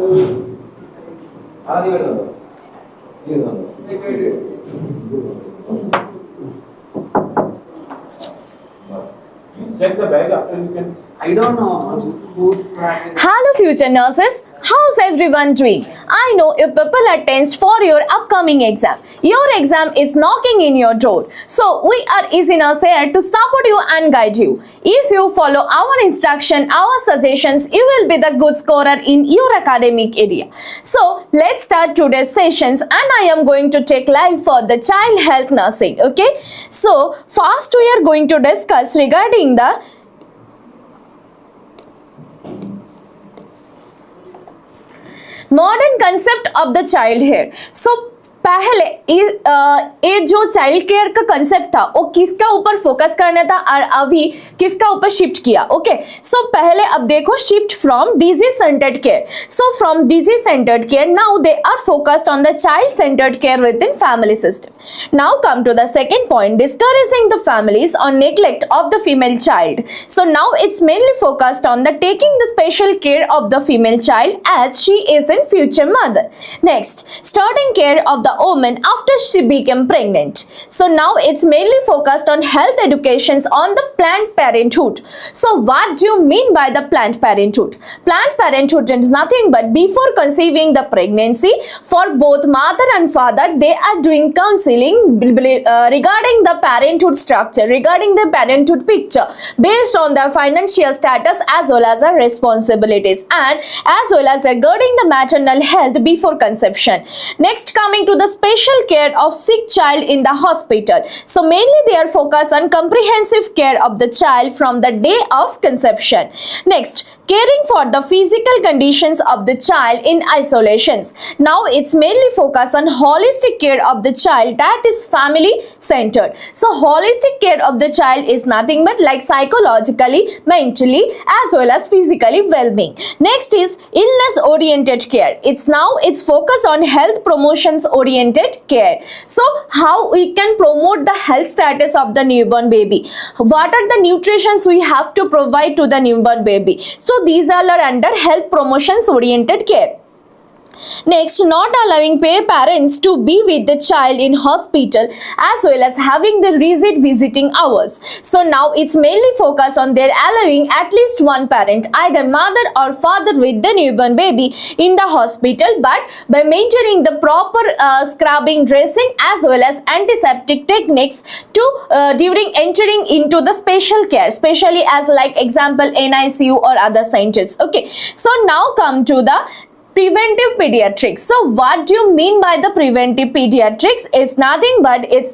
Please check the bag after you can. I don't know who's practicing. Hello future nurses, how's everyone doing? I know you people are tensed for your upcoming exam. Your exam is knocking in your door. So we are Easy Nurse here to support you and guide you. If you follow our instruction, our suggestions, you will be the good scorer in your academic area. So let's start today's sessions and I am going to take live for the child health nursing. Okay. So first we are going to discuss regarding the modern concept of the child hair. So पहले ये जो child care का concept था वो किसका ऊपर focus करना था और अभी किसका ऊपर शिफ्ट किया. ओके सो पहले अब देखो shift from disease centred care. So from disease centred care now they are focused on the child centred care within family system. Now come to the second point, discouraging the families on neglect of the female child. So now it's mainly focused on the taking the special care of the female child as she is in future mother. Next starting care of the woman after she became pregnant. So now it's mainly focused on health educations on the Planned Parenthood. So what do you mean by the Planned Parenthood? Planned Parenthood is nothing but before conceiving the pregnancy, for both mother and father they are doing counseling regarding the parenthood structure, regarding the parenthood picture based on their financial status as well as their responsibilities and as well as regarding the maternal health before conception. Next coming to the special care of sick child in the hospital. So mainly they are focused on comprehensive care of the child from the day of conception. Next, caring for the physical conditions of the child in isolations. Now it's mainly focused on holistic care of the child, that is family centered. So holistic care of the child is nothing but like psychologically, mentally as well as physically well-being. Next is illness oriented care. It's focused on health promotions oriented care. So how we can promote the health status of the newborn baby? What are the nutritions we have to provide to the newborn baby? So these all are under health promotions oriented care. Next, not allowing parents to be with the child in hospital as well as having the rigid visiting hours. So now it's mainly focused on their allowing at least one parent, either mother or father with the newborn baby in the hospital, but by maintaining the proper scrubbing, dressing as well as antiseptic techniques to during entering into the special care, especially as like example NICU or other centers. Okay, so now come to the preventive pediatrics. So what do you mean by the preventive pediatrics? It's nothing but it's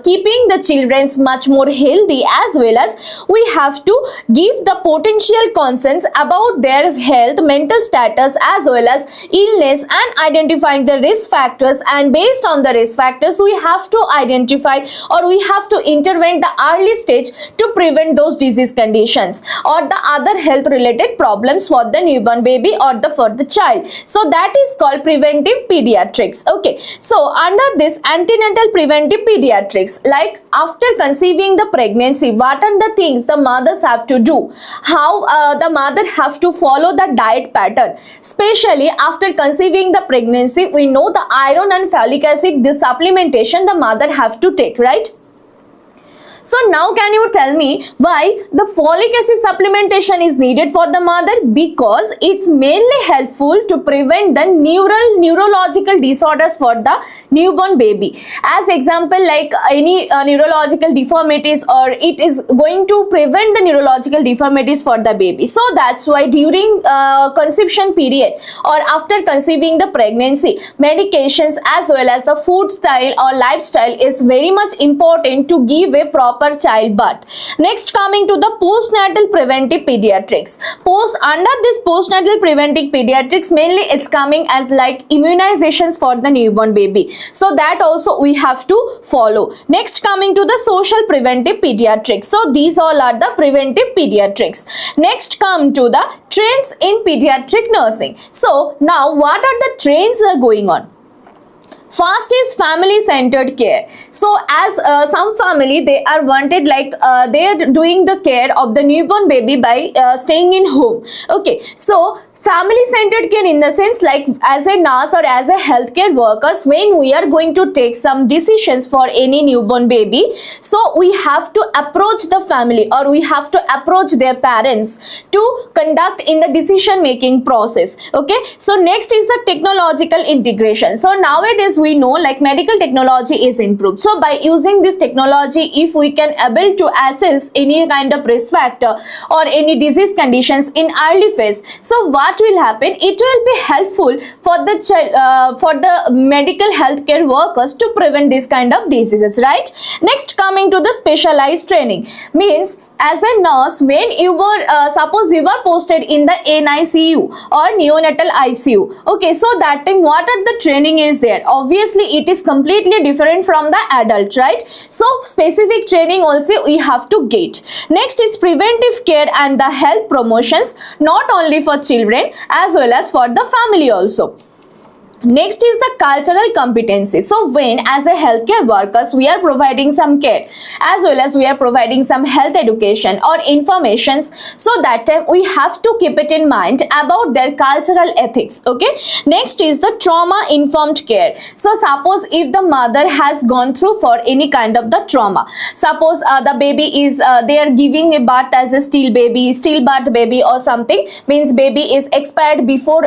keeping the children much more healthy as well as we have to give the potential concerns about their health, mental status as well as illness and identifying the risk factors, and based on the risk factors we have to identify or we have to intervene the early stage to prevent those disease conditions or the other health related problems for the newborn baby or for the child. So that is called preventive pediatrics. Okay, so under this antenatal preventive pediatrics, like after conceiving the pregnancy, what are the things the mothers have to do, how the mother have to follow the diet pattern, especially after conceiving the pregnancy. We know the iron and folic acid, this supplementation the mother have to take, right? So now can you tell me why the folic acid supplementation is needed for the mother? Because it's mainly helpful to prevent the neurological disorders for the newborn baby. As example, like any neurological deformities, or it is going to prevent the neurological deformities for the baby. So that's why during conception period or after conceiving the pregnancy, medications as well as the food style or lifestyle is very much important to give a proper childbirth. Next, coming to the postnatal preventive pediatrics. Under this postnatal preventive pediatrics, mainly it's coming as like immunizations for the newborn baby. So that also we have to follow. Next, coming to the social preventive pediatrics. So these all are the preventive pediatrics. Next, come to the trends in pediatric nursing. So now what are the trends are going on? First is family centered care. So as some family, they are wanted like they are doing the care of the newborn baby by staying in home. Okay, so family centered care in the sense like as a nurse or as a healthcare workers, when we are going to take some decisions for any newborn baby, so we have to approach the family or we have to approach their parents to conduct in the decision making process. Okay, so next is the technological integration. So nowadays we know like medical technology is improved, so by using this technology, if we can able to assess any kind of risk factor or any disease conditions in early phase, so what will happen, it will be helpful for the medical healthcare workers to prevent this kind of diseases, right? Next, coming to the specialized training, means as a nurse, when you were suppose you were posted in the NICU or neonatal ICU, okay, so that time what are the training is there? Obviously it is completely different from the adult, right? So specific training also we have to get. Next is preventive care and the health promotions, not only for children as well as for the family also. Next is the cultural competency. So when as a healthcare workers we are providing some care as well as we are providing some health education or informations, so that time we have to keep it in mind about their cultural ethics. Okay, next is the trauma informed care. So suppose if the mother has gone through for any kind of the trauma, suppose the baby is they are giving a birth as a stillbirth baby or something, means baby is expired before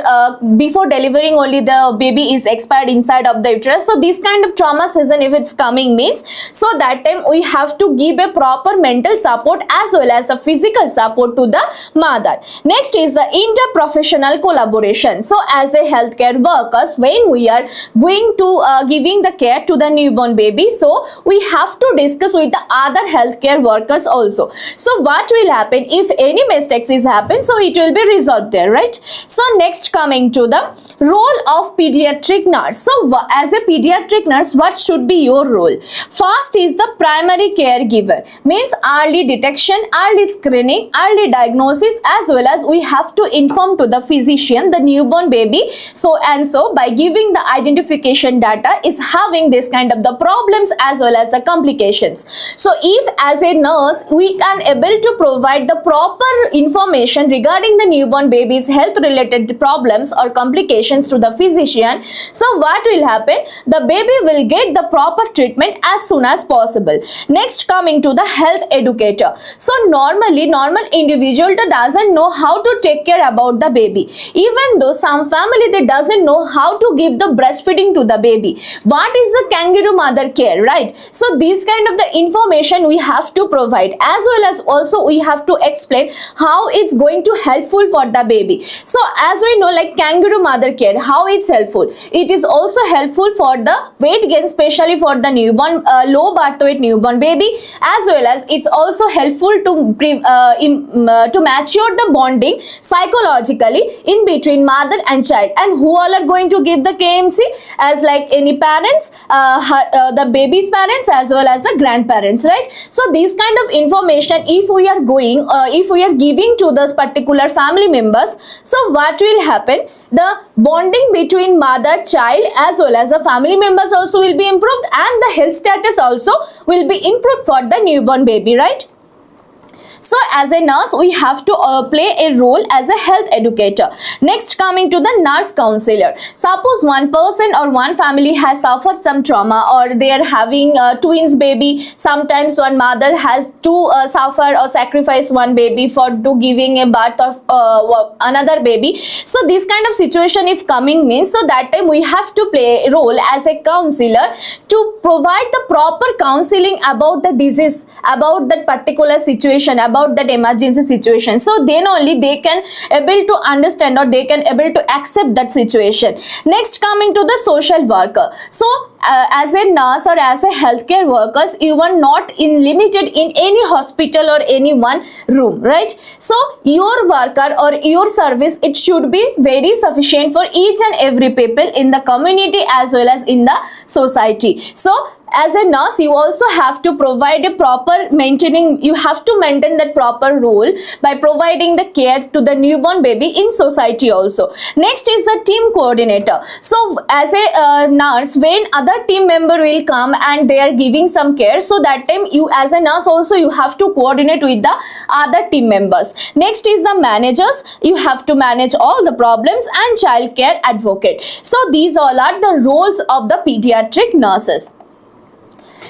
delivering, only the baby is expired inside of the uterus. So this kind of trauma season if it's coming means, so that time we have to give a proper mental support as well as the physical support to the mother. Next is the interprofessional collaboration. So as a healthcare workers, when we are going to giving the care to the newborn baby, so we have to discuss with the other healthcare workers also. So what will happen if any mistakes is happen, so it will be resolved there, right? So next, coming to the role of pediatric nurse. So as a pediatric nurse, what should be your role? First is the primary caregiver, means early detection, early screening, early diagnosis, as well as we have to inform to the physician the newborn baby, so and so by giving the identification data is having this kind of the problems as well as the complications. So if as a nurse we can able to provide the proper information regarding the newborn baby's health related problems or complications to the physician, so what will happen, the baby will get the proper treatment as soon as possible. Next, coming to the health educator. So normally normal individual doesn't know how to take care about the baby, even though some family they doesn't know how to give the breastfeeding to the baby. What is the kangaroo mother care, right? So these kind of the information we have to provide, as well as also we have to explain how it's going to helpful for the baby. So as we know, like kangaroo mother care, how it's helpful, it is also helpful for the weight gain, especially for the newborn low birth weight newborn baby, as well as it's also helpful to mature the bonding psychologically in between mother and child. And who all are going to give the KMC, as like any parents, the baby's parents as well as the grandparents, right? So these kind of information if we are going if we are giving to those particular family members, so what will happen, the bonding between mother, child as well as the family members also will be improved, and the health status also will be improved for the newborn baby, right? So as a nurse we have to play a role as a health educator. Next, coming to the nurse counselor. Suppose one person or one family has suffered some trauma, or they are having twins baby. Sometimes one mother has to suffer or sacrifice one baby for to giving a birth of another baby. So this kind of situation if coming means, so that time we have to play a role as a counselor to provide the proper counseling about the disease, about that particular situation, about that emergency situation. So then only they can able to understand or they can able to accept that situation. Next, coming to the social worker. So as a nurse or as a healthcare workers, you are not limited in any hospital or any one room, right? So your worker or your service, it should be very sufficient for each and every people in the community as well as in the society. So as a nurse you also have to provide a proper maintaining, you have to maintain that proper role by providing the care to the newborn baby in society also. Next is the team coordinator. So as a nurse, when other other team member will come and they are giving some care, so that time you as a nurse also you have to coordinate with the other team members. Next is the managers. You have to manage all the problems, and child care advocate. So these all are the roles of the pediatric nurses.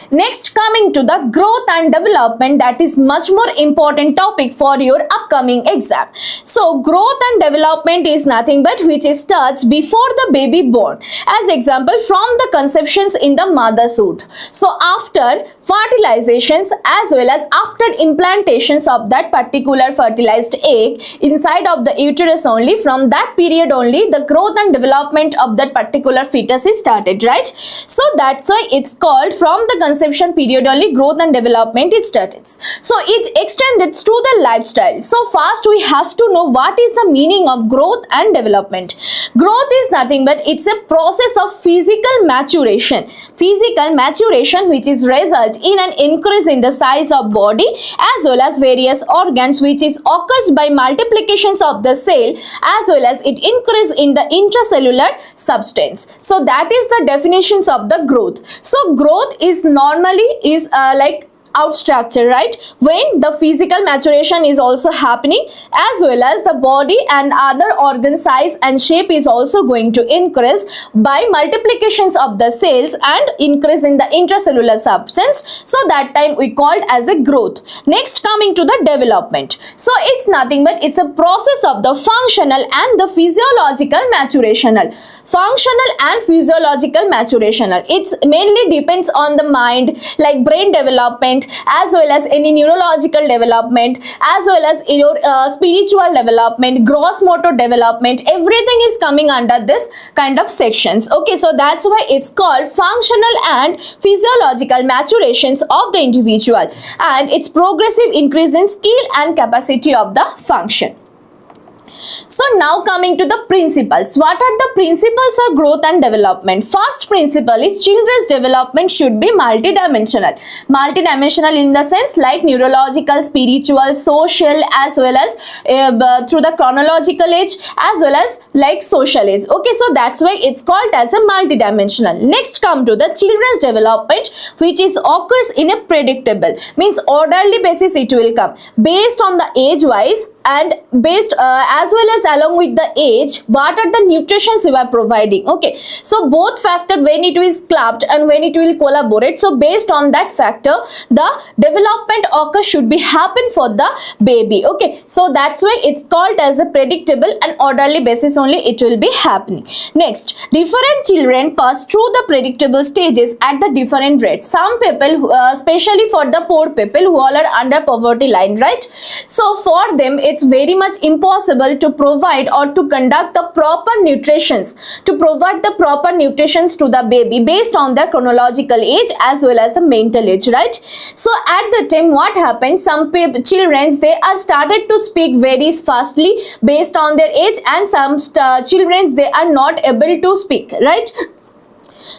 Next, coming to the growth and development, that is much more important topic for your upcoming exam. So growth and development is nothing but which starts before the baby born. As example, from the conceptions in the mother's womb. So after fertilizations as well as after implantations of that particular fertilized egg inside of the uterus, only from that period only the growth and development of that particular fetus is started, right? So that's why it's called from the conception period only growth and development it starts. So it extended to the lifestyle. So first we have to know what is the meaning of growth and development. Growth is nothing but it's a process of physical maturation. Physical maturation which is result in an increase in the size of body as well as various organs, which is occurs by multiplications of the cell as well as it increase in the intracellular substance. So that is the definitions of the growth. So growth is normally is like out structure, right? When the physical maturation is also happening as well as the body and other organ size and shape is also going to increase by multiplications of the cells and increase in the intracellular substance. So that time we called as a growth. Next, coming to the development. So it's nothing but it's a process of the functional and the physiological maturational. Functional and physiological maturational. It's mainly depends on the mind, like brain development as well as any neurological development as well as your spiritual development, gross motor development, everything is coming under this kind of sections. Okay, so that's why it's called functional and physiological maturations of the individual, and it's progressive increase in skill and capacity of the function. So now coming to the principles. What are the principles of growth and development? First principle is children's development should be multidimensional. Multidimensional in the sense like neurological, spiritual, social as well as through the chronological age as well as like social age. Okay, so that's why it's called as a multidimensional. Next come to the children's development which is occurs in a predictable, means orderly basis it will come based on the age wise and based as well as along with the age what are the nutritions you are providing. Okay, so both factor when it is clubbed and when it will collaborate, so based on that factor the development occur should be happen for the baby. Okay, so that's why it's called as a predictable and orderly basis only it will be happening. Next, different children pass through the predictable stages at the different rates. Some people especially for the poor people who all are under poverty line, right? So for them it's very much impossible to provide or to conduct the proper nutritions, to provide the proper nutritions to the baby based on their chronological age as well as the mental age, right? So at the time what happens, some children they are started to speak very fastly based on their age, and some children they are not able to speak, right?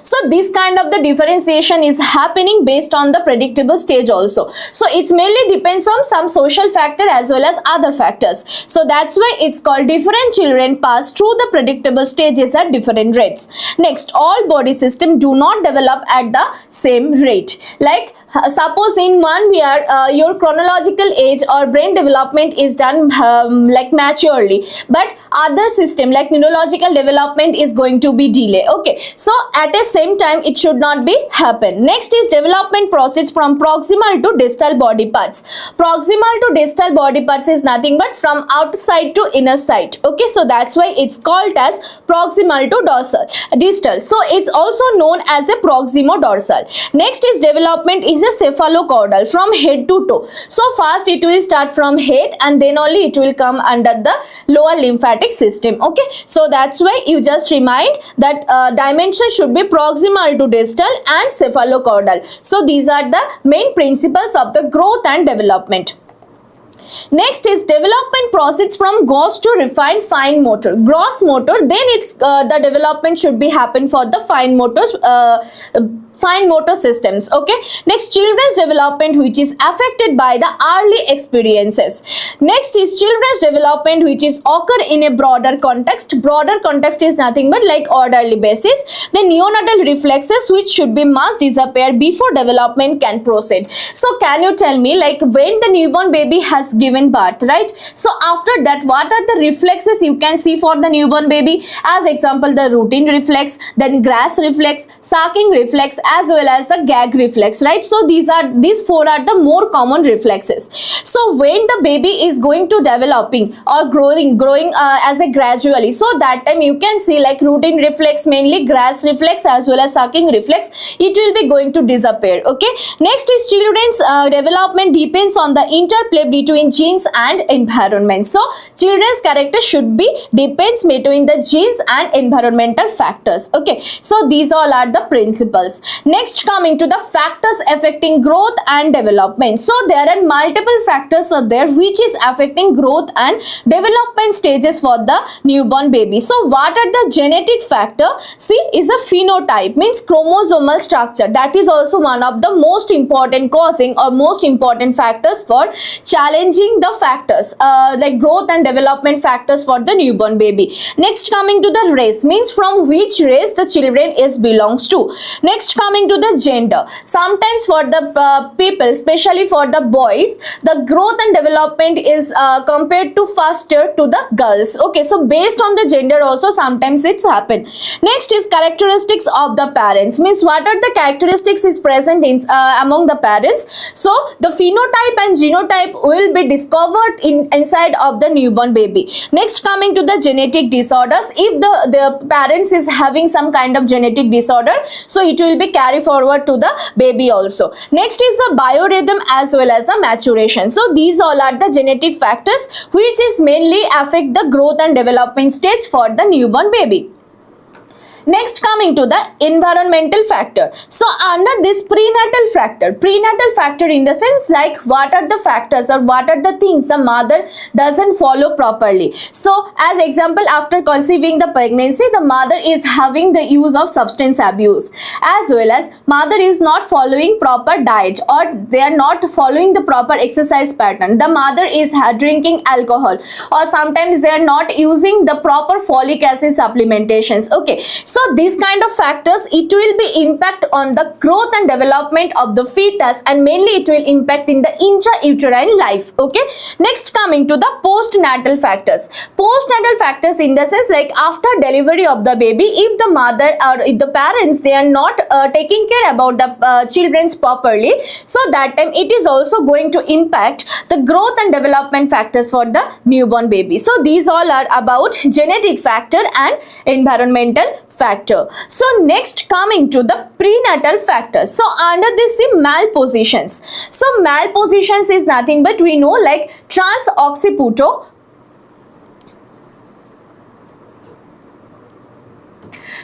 So this kind of the differentiation is happening based on the predictable stage also. So it's mainly depends on some social factor as well as other factors. So that's why it's called different children pass through the predictable stages at different rates. Next, all body system do not develop at the same rate. Like suppose in 1 year your chronological age or brain development is done like maturely, but other system like neurological development is going to be delay. Okay, so at a same time it should not be happen. Next is development process from proximal to distal body parts. Proximal to distal body parts is nothing but from outside to inner side. Okay, so that's why it's called as proximal to distal. So it's also known as a proximo-dorsal. Next is development is a cephalocaudal from head to toe. So first it will start from head and then only it will come under the lower lymphatic system. Okay, so that's why you just remind that dimension should be proximal to distal and cephalocaudal. So these are the main principles of the growth and development. Next is development proceeds from gross to refined fine motor. Gross motor, then it's the development should be happen for the fine motors, fine motor systems. Okay, next, children's development which is affected by the early experiences. Next is children's development which is occur in a broader context. Broader context is nothing but like orderly basis. The neonatal reflexes which should be must disappear before development can proceed. So can you tell me, like, when the newborn baby has given birth, right? So after that, what are the reflexes you can see for the newborn baby? As example, the routine reflex, then grass reflex, sucking reflex, as well as the gag reflex, right? So these four are the more common reflexes. So when the baby is going to developing or growing as a gradually, so that time you can see like routine reflex, mainly grass reflex, as well as sucking reflex, it will be going to disappear. Okay, next is children's development depends on the interplay between genes and environment. So children's character should be depends between the genes and environmental factors. Okay, so these all are the principles. Next, coming to the factors affecting growth and development. So there are multiple factors are there which is affecting growth and development stages for the newborn baby. So what are the genetic factor? See, is a phenotype, means chromosomal structure. That is also one of the most important causing or most important factors for challenging the factors like growth and development factors for the newborn baby. Next, coming to the race, means from which race the children is belongs to. Next, coming to the gender, sometimes for the people, especially for the boys, the growth and development is compared to faster to the girls. Okay, so based on the gender also sometimes it's happen. Next is characteristics of the parents, means what are the characteristics is present in among the parents. So the phenotype and genotype will be discovered inside of the newborn baby. Next, coming to the genetic disorders, if the parents is having some kind of genetic disorder, so it will be carry forward to the baby also. Next is the biorhythm as well as the maturation. So these all are the genetic factors which is mainly affect the growth and development stage for the newborn baby. Next, coming to the environmental factor. So under this prenatal factor in the sense like what are the factors or what are the things the mother doesn't follow properly. So as example, after conceiving the pregnancy, the mother is having the use of substance abuse, as well as mother is not following proper diet or they are not following the proper exercise pattern. The mother is drinking alcohol, or sometimes they are not using the proper folic acid supplementations. Okay, so these kind of factors, it will be impact on the growth and development of the fetus, and mainly it will impact in the intrauterine life. Okay, next, coming to the postnatal factors. Postnatal factors in the sense like after delivery of the baby, if the mother or if the parents they are not taking care about the children's properly, so that time it is also going to impact the growth and development factors for the newborn baby. So these all are about genetic factor and environmental factor. So next, coming to the prenatal factors. So under this, see, malpositions. So malpositions is nothing but we know like trans-occiputo.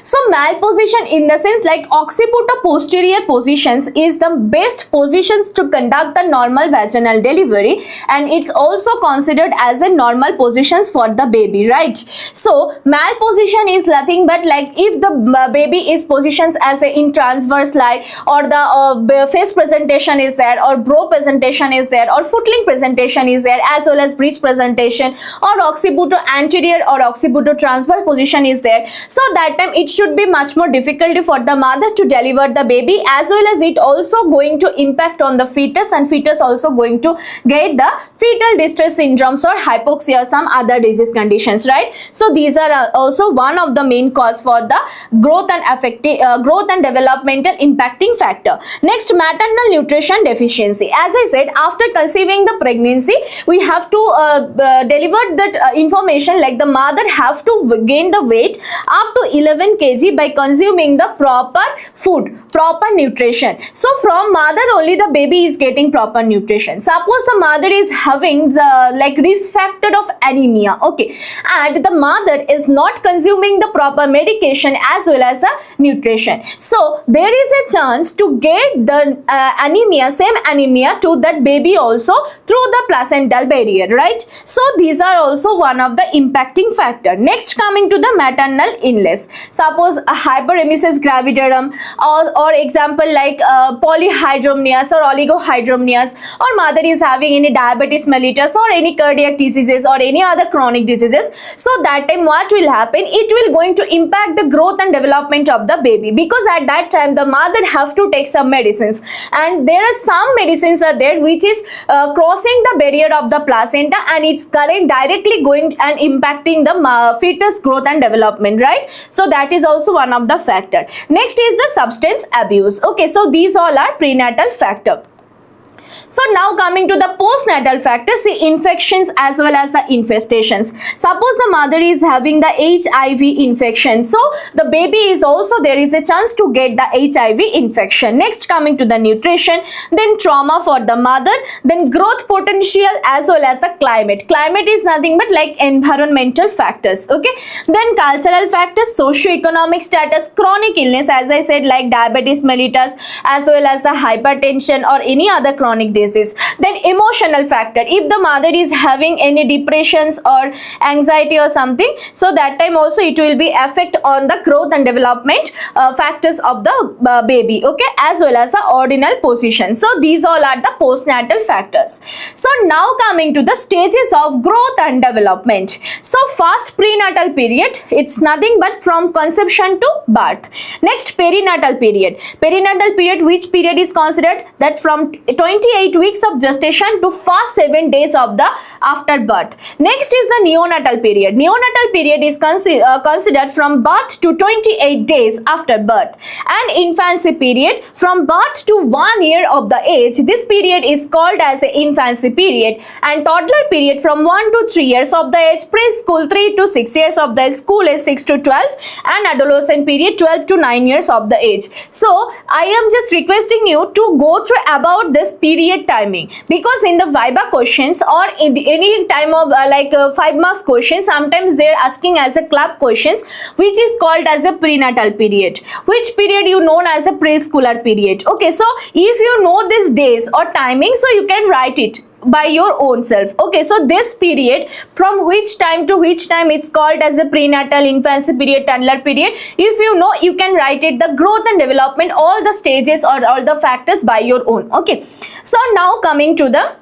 So malposition in the sense like occipito-posterior positions is the best positions to conduct the normal vaginal delivery, and it's also considered as a normal positions for the baby, right? So malposition is nothing but like if the baby is positions as a in transverse lie, or the face presentation is there, or brow presentation is there, or footling presentation is there, as well as breech presentation, or occipito anterior or occipito transverse position is there. So that time it should be much more difficult for the mother to deliver the baby, as well as it also going to impact on the fetus, and fetus also going to get the fetal distress syndromes or hypoxia or some other disease conditions, right? So these are also one of the main cause for the growth and growth and developmental impacting factor. Next, maternal nutrition deficiency. As I said, after conceiving the pregnancy, we have to deliver that information like the mother have to gain the weight up to 11 kg by consuming the proper food, proper nutrition. So from mother only the baby is getting proper nutrition. Suppose the mother is having the like risk factor of anemia, okay, and the mother is not consuming the proper medication as well as the nutrition, so there is a chance to get the anemia, same anemia to that baby also through the placental barrier, right? So these are also one of the impacting factor. Next, coming to the maternal illness, suppose a hyperemesis gravidarum or example like polyhydramnios or oligohydramnios, or mother is having any diabetes mellitus or any cardiac diseases or any other chronic diseases, so that time what will happen, it will going to impact the growth and development of the baby, because at that time the mother have to take some medicines, and there are some medicines are there which is crossing the barrier of the placenta, and it's directly going and impacting the fetus growth and development, right? So that is also one of the factor. Next is the substance abuse. Okay, so these all are prenatal factor. So now coming to the postnatal factors, see infections as well as the infestations. Suppose the mother is having the HIV infection, so the baby is also there is a chance to get the HIV infection. Next, coming to the nutrition, then trauma for the mother, then growth potential as well as the climate. Climate is nothing but like environmental factors, okay. Then cultural factors, socio-economic status, chronic illness as I said like diabetes mellitus as well as the hypertension or any other chronic disease. Then emotional factor, if the mother is having any depressions or anxiety or something, so that time also it will be affect on the growth and development factors of the baby, okay, as well as the ordinal position. So these all are the postnatal factors. So now coming to the stages of growth and development. So first, prenatal period, it's nothing but from conception to birth. Next, perinatal period. Perinatal period, which period is considered that from 28 weeks of gestation to first 7 days of the after birth. Next is the neonatal period. Neonatal period is considered from birth to 28 days after birth. And infancy period, from birth to 1 year of the age, this period is called as a infancy period. And toddler period from 1 to 3 years of the age, preschool 3 to 6 years of the age, school is 6 to 12, and adolescent period 12 to 9 years of the age. So I am just requesting you to go through about this period timing, because in the Viva questions or in any time of 5 marks questions, sometimes they are asking as a club questions, which is called as a prenatal period, which period you known as a preschooler period. Okay, so if you know these days or timing, so you can write it by your own self. Okay, so this period from which time to which time, it's called as a prenatal, infancy period, toddler period. If you know, you can write it, the growth and development, all the stages or all the factors by your own. Okay, so now coming to the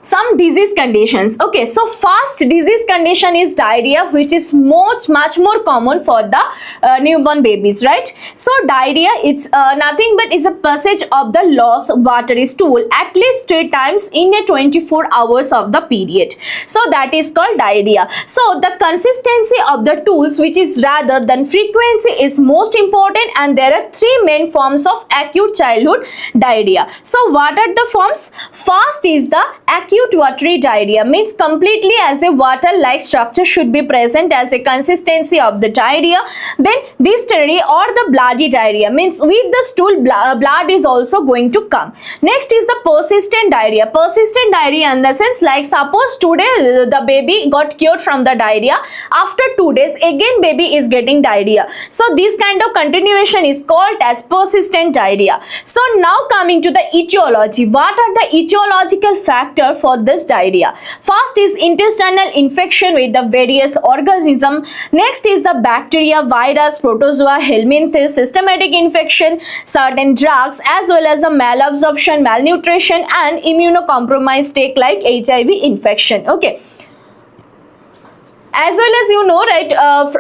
some disease conditions. Okay, so first disease condition is diarrhea, which is much more common for the newborn babies, right? So diarrhea, it's nothing but is a passage of the lost watery stool at least 3 times in a 24 hours of the period. So that is called diarrhea. So the consistency of the stools, which is rather than frequency, is most important, and there are 3 main forms of acute childhood diarrhea. So what are the forms? First is the acute watery diarrhea, means completely as a water-like structure should be present as a consistency of the diarrhea. Then dysentery or the bloody diarrhea, means with the stool blood is also going to come. Next is the persistent diarrhea. Persistent diarrhea in the sense like suppose today the baby got cured from the diarrhea, after 2 days again baby is getting diarrhea. So this kind of continuation is called as persistent diarrhea. So now coming to the etiology. What are the etiological factors for this diarrhea? First is intestinal infection with the various organisms. Next is the bacteria, virus, protozoa, helminthes, systematic infection, certain drugs, as well as the malabsorption, malnutrition, and immunocompromised take like HIV infection. Okay, as well as you know, right,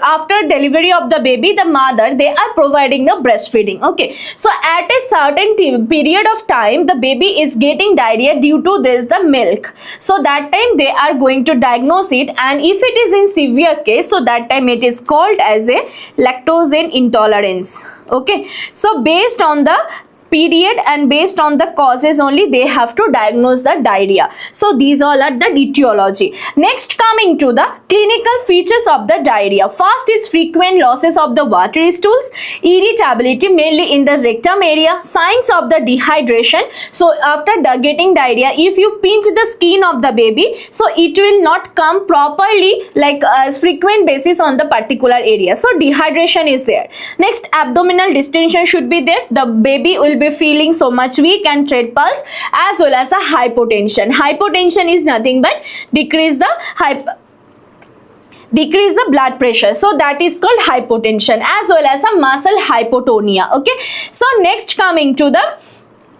after delivery of the baby, the mother, they are providing the breastfeeding. Okay, so at a certain period of time, the baby is getting diarrhea due to this the milk. So that time they are going to diagnose it, and if it is in severe case, so that time it is called as a lactose intolerance. Okay, so based on the period, and based on the causes only they have to diagnose the diarrhea. So these all are the etiology. Next, coming to the clinical features of the diarrhea. First is frequent losses of the watery stools, irritability mainly in the rectum area, signs of the dehydration. So after getting diarrhea, if you pinch the skin of the baby, so it will not come properly like as frequent basis on the particular area. So dehydration is there. Next, abdominal distension should be there. The baby will be feeling so much weak and tread pulse, as well as a hypotension. Hypotension is nothing but decrease the blood pressure, so that is called hypotension, as well as a muscle hypotonia. Okay, so next, coming to the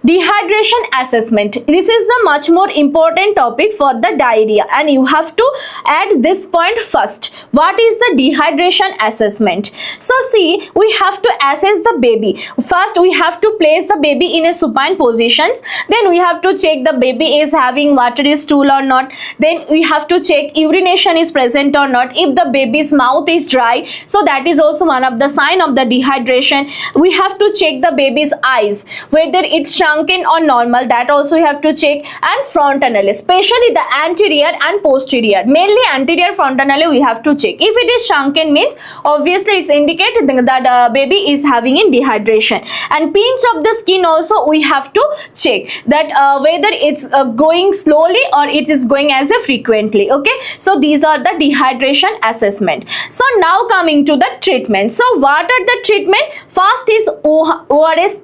dehydration assessment. This is the much more important topic for the diarrhea, and you have to add this point first. What is the dehydration assessment? So see, we have to assess the baby. First, we have to place the baby in a supine positions. Then we have to check the baby is having watery stool or not. Then we have to check urination is present or not. If the baby's mouth is dry, so that is also one of the sign of the dehydration. We have to check the baby's eyes, whether it's shrunken or normal, that also you have to check. And frontal, especially the anterior and posterior, mainly anterior frontal we have to check. If it is shrunken, means obviously it's indicated that baby is having in dehydration. And pinch of the skin also we have to check that whether it's going slowly or it is going as a frequently. Okay, so these are the dehydration assessment. So now coming to the treatment. So what are the treatment? First is ORS.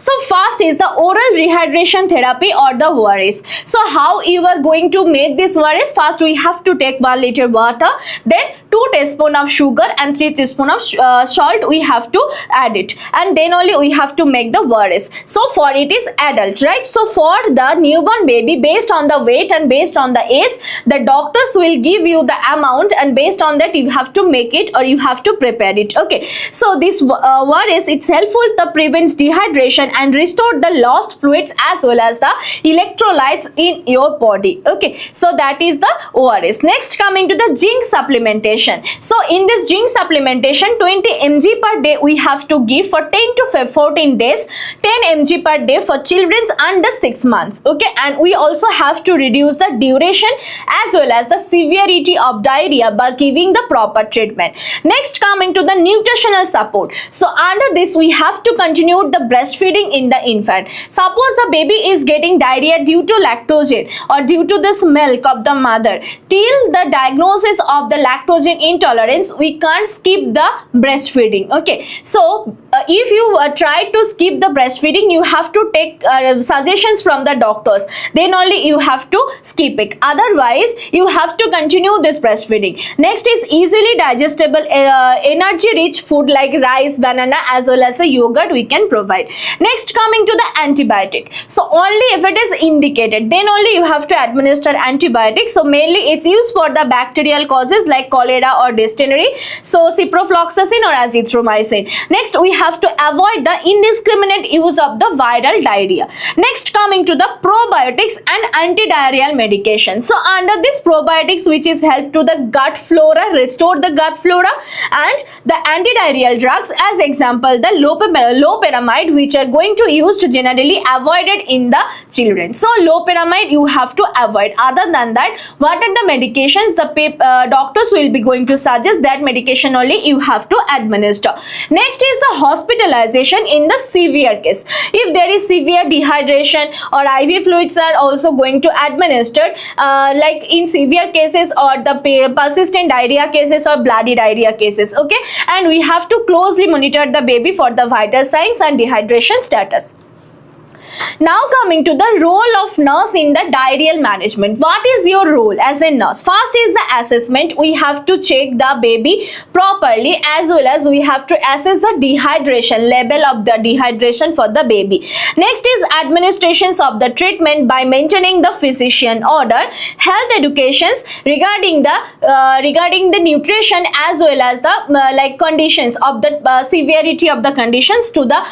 So first is the oral rehydration therapy or the ORS. So how you are going to make this ORS? First we have to take 1 liter water, then 2 teaspoons of sugar and 3 teaspoons of salt we have to add it, and then only we have to make the ORS. So for it is adult, right? So for the newborn baby, based on the weight and based on the age, the doctors will give you the amount, and based on that you have to make it or you have to prepare it. Okay, so this ORS, it's helpful to prevent dehydration and restore the lost fluids as well as the electrolytes in your body. Okay, so that is the ORS. Next, coming to the zinc supplementation. So in this zinc supplementation, 20 mg per day we have to give for 10 to 14 days, 10 mg per day for children under 6 months. Okay, and we also have to reduce the duration as well as the severity of diarrhea by giving the proper treatment. Next, coming to the nutritional support. So under this we have to continue the breastfeeding in the infant. Suppose the baby is getting diarrhea due to lactogen or due to this milk of the mother. Till the diagnosis of the lactogen intolerance, we can't skip the breastfeeding. Okay, so if you try to skip the breastfeeding, you have to take suggestions from the doctors, then only you have to skip it. Otherwise you have to continue this breastfeeding. Next is easily digestible energy rich food like rice, banana as well as the yogurt we can provide. Next, coming to the antibiotic. So only if it is indicated, then only you have to administer antibiotics. So mainly it's used for the bacterial causes like cholera or dysentery, so ciprofloxacin or azithromycin. Next, we have to avoid the indiscriminate use of the viral diarrhea. Next, coming to the probiotics and antidiarrheal medication. So under this probiotics, which is help to the gut flora, restore the gut flora, and the antidiarrheal drugs, as example the loperamide, which are going to use to generally avoided in the children. So loperamide you have to avoid. Other than that, what are the medications the doctors will be going to suggest, that medication only you have to administer. Next is the hospitalization in the severe case. If there is severe dehydration or IV fluids are also going to administer like in severe cases or the persistent diarrhea cases or bloody diarrhea cases. Okay, and we have to closely monitor the baby for the vital signs and dehydration status. Now coming to the role of nurse in the diarrheal management. What is your role as a nurse? First is the assessment. We have to check the baby properly, as well as we have to assess the dehydration level of the dehydration for the baby. Next is administrations of the treatment by maintaining the physician order, health educations regarding the nutrition as well as the like conditions of the severity of the conditions to the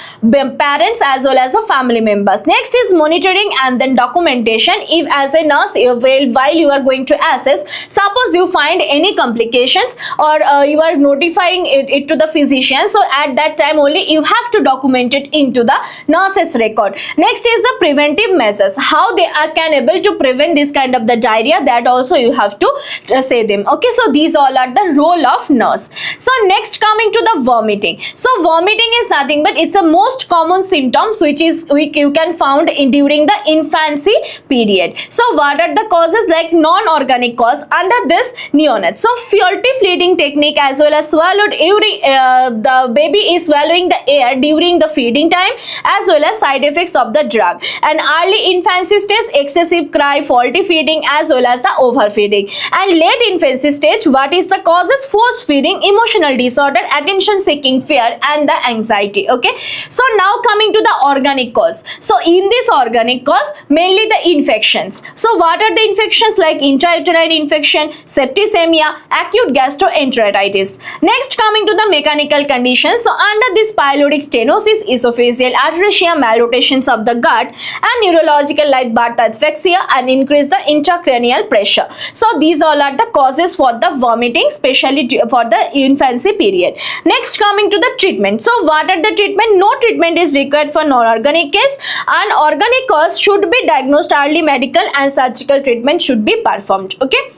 parents as well as the family members. purpose. Next is monitoring and then documentation. If as a nurse, while you are going to assess, suppose you find any complications or you are notifying it to the physician, so at that time only you have to document it into the nurse's record. Next is the preventive measures, how they can able to prevent this kind of the diarrhea, that also you have to say them. Okay, so these all are the role of nurse. So next, coming to the vomiting. So vomiting is nothing but it's a most common symptoms which is you can found during the infancy period. So what are the causes? Like non-organic cause under this neonates. So faulty feeding technique as well as swallowed urine, the baby is swallowing the air during the feeding time, as well as side effects of the drug. And early infancy stage, excessive cry, faulty feeding as well as the overfeeding. And late infancy stage, what is the causes? Forced feeding, emotional disorder, attention seeking, fear and the anxiety. Okay, so now coming to the organic cause. So in this organic cause, mainly the infections. So what are the infections? Like intrauterine infection, septicemia, acute gastroenteritis. Next, coming to the mechanical conditions. So under this, pyloric stenosis, esophageal atresia, malrotations of the gut, and neurological like birth asphyxia and increase the intracranial pressure. So these all are the causes for the vomiting, especially for the infancy period. Next, coming to the treatment. So what are the treatment? No treatment is required for non-organic case, and organic cause should be diagnosed early, medical and surgical treatment should be performed. Okay.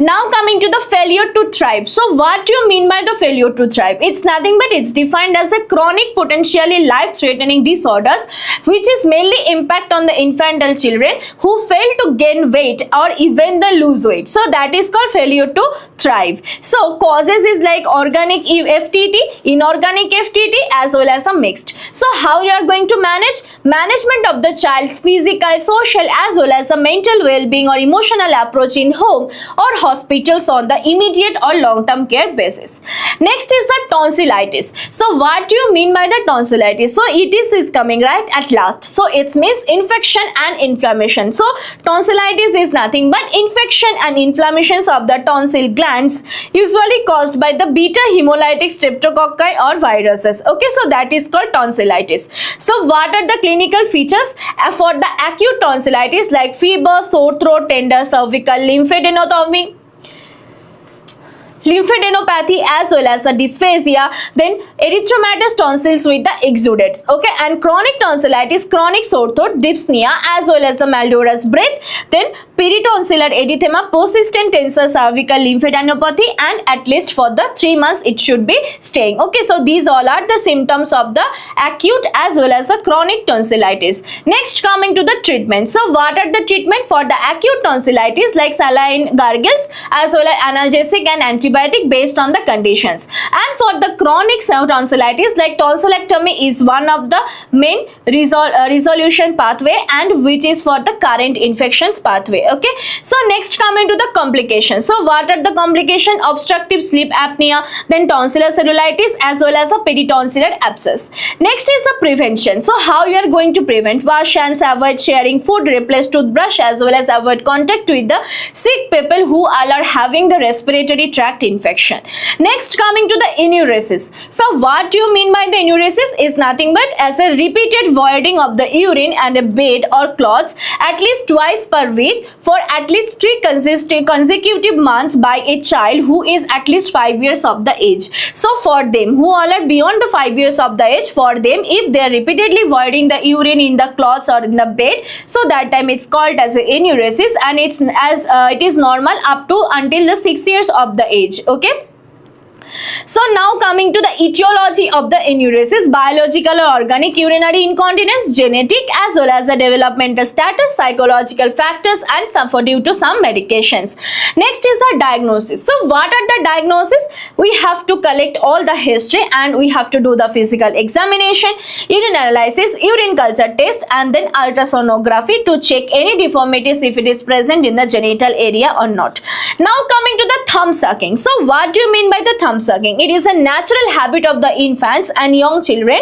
Now coming to the failure to thrive. So what do you mean by the failure to thrive? It's nothing but it's defined as a chronic, potentially life-threatening disorders which is mainly impact on the infantile children who fail to gain weight or even the lose weight. So that is called failure to thrive. So causes is like organic FTT, inorganic FTT as well as a mixed. So how you are going to manage? Management of the child's physical, social as well as a mental well-being or emotional approach in home or hospitals on the immediate or long-term care basis. Next is the tonsillitis. So what do you mean by the tonsillitis? So it is coming right at last. So it means infection and inflammation. So tonsillitis is nothing but infection and inflammations of the tonsil glands, usually caused by the beta hemolytic streptococci or viruses. Okay, so that is called tonsillitis. So what are the clinical features for the acute tonsillitis? Like fever, sore throat, tender cervical, lymphadenopathy, as well as a dysphagia, then erythematous tonsils with the exudates. Okay, and chronic tonsillitis, chronic sore throat, dyspnea as well as the malodorous breath, then peritonsillar erythema, persistent tensor cervical lymphadenopathy, and at least for the 3 months it should be staying. Okay, so these all are the symptoms of the acute as well as the chronic tonsillitis. Next, coming to the treatment. So what are the treatment for the acute tonsillitis? Like saline gargles as well as analgesic and antibiotic based on the conditions. And for the chronic tonsillitis, like tonsillectomy is one of the main resolution pathway, and which is for the current infections pathway. Okay, so next, coming to the complications. So what are the complications? Obstructive sleep apnea, then tonsillar cellulitis as well as the peritonsillar abscess. Next is the prevention. So how you are going to prevent? Wash hands, avoid sharing food, replace toothbrush as well as avoid contact with the sick people who are having the respiratory tract infection. Next, coming to the enuresis. So what do you mean by the enuresis? Is nothing but as a repeated voiding of the urine and a bed or cloths at least twice per week for at least 3 consecutive months by a child who is at least 5 years of the age. So for them who all are beyond the 5 years of the age, for them if they are repeatedly voiding the urine in the cloths or in the bed, so that time it's called as a enuresis, and it's as it is normal up to until the 6 years of the age. Okay. So now coming to the etiology of the enuresis: biological or organic urinary incontinence, genetic as well as the developmental status, psychological factors, and some for due to some medications. Next is the diagnosis. So what are the diagnosis? We have to collect all the history and we have to do the physical examination, urine analysis, urine culture test, and then ultrasonography to check any deformities if it is present in the genital area or not. Now coming to the thumb sucking. So what do you mean by the thumb mom sucking. It is a natural habit of the infants and young children.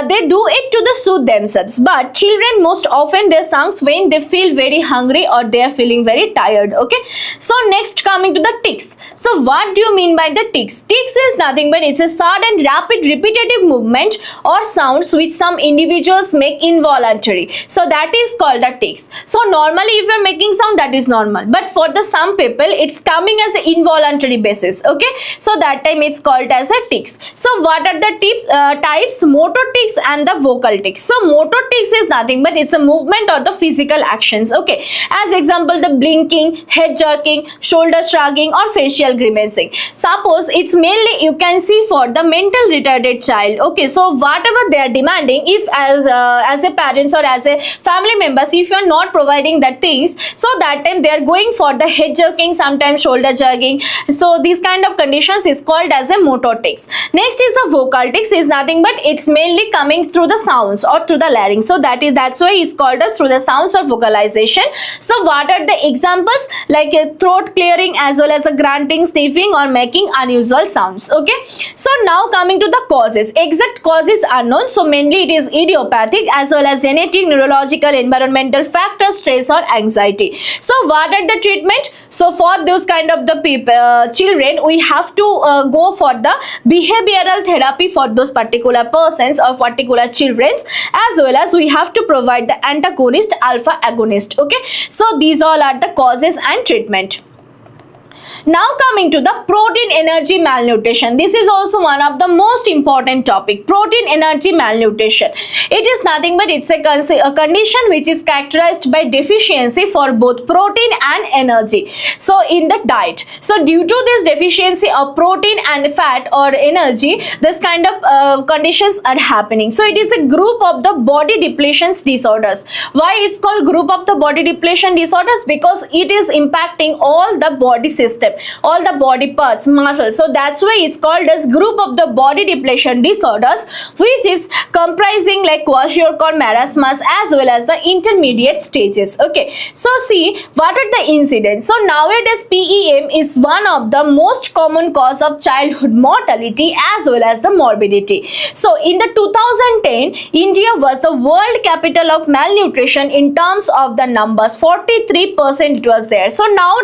They do it to soothe themselves. But children most often they sucks when they feel very hungry or they are feeling very tired. Okay. So next coming to the tics. So what do you mean by the tics? Tics is nothing but it's a sudden, rapid, repetitive movement or sounds which some individuals make involuntary. So that is called the tics. So normally if you are making sound, that is normal. But for the some people it's coming as an involuntary basis. Okay. So that time it's called as a tics. So what are the types? Motor tics and the vocal tics. So motor tics is nothing but it's a movement or the physical actions. Okay. As example, the blinking, head jerking, shoulder shrugging or facial grimacing. Suppose it's mainly you can see for the mental retarded child. Okay. So whatever they are demanding, if as a parents or as a family members, if you are not providing that things, so that time they are going for the head jerking, sometimes shoulder jerking. So these kind of conditions is called as a motor tics. Next is the vocal tics is nothing but it's mainly coming through the sounds or through the larynx. So that's why it's called as through the sounds or vocalization. So what are the examples? Like a throat clearing as well as the grunting, sniffing or making unusual sounds. Okay. So now coming to the causes. Exact causes are known. So mainly it is idiopathic as well as genetic, neurological, environmental factors, stress or anxiety. So what are the treatment? So for those kind of the people, children, we have to go for the behavioral therapy for those particular persons or particular children, as well as we have to provide the antagonist, alpha agonist. Okay. So these all are the causes and treatment. Now coming to the protein energy malnutrition. This is also one of the most important topic. Protein energy malnutrition. It is nothing but it's a condition which is characterized by deficiency for both protein and energy. So in the diet. So due to this deficiency of protein and fat or energy, this kind of conditions are happening. So it is a group of the body depletion disorders. Why it's called group of the body depletion disorders? Because it is impacting all the body system, all the body parts, muscles. So that's why it's called as group of the body depletion disorders, which is comprising like kwashiorkor, marasmus as well as the intermediate stages. Okay. So see what are the incidents. So nowadays PEM is one of the most common cause of childhood mortality as well as the morbidity. So in the 2010, India was the world capital of malnutrition in terms of the numbers. 43% it was there. So now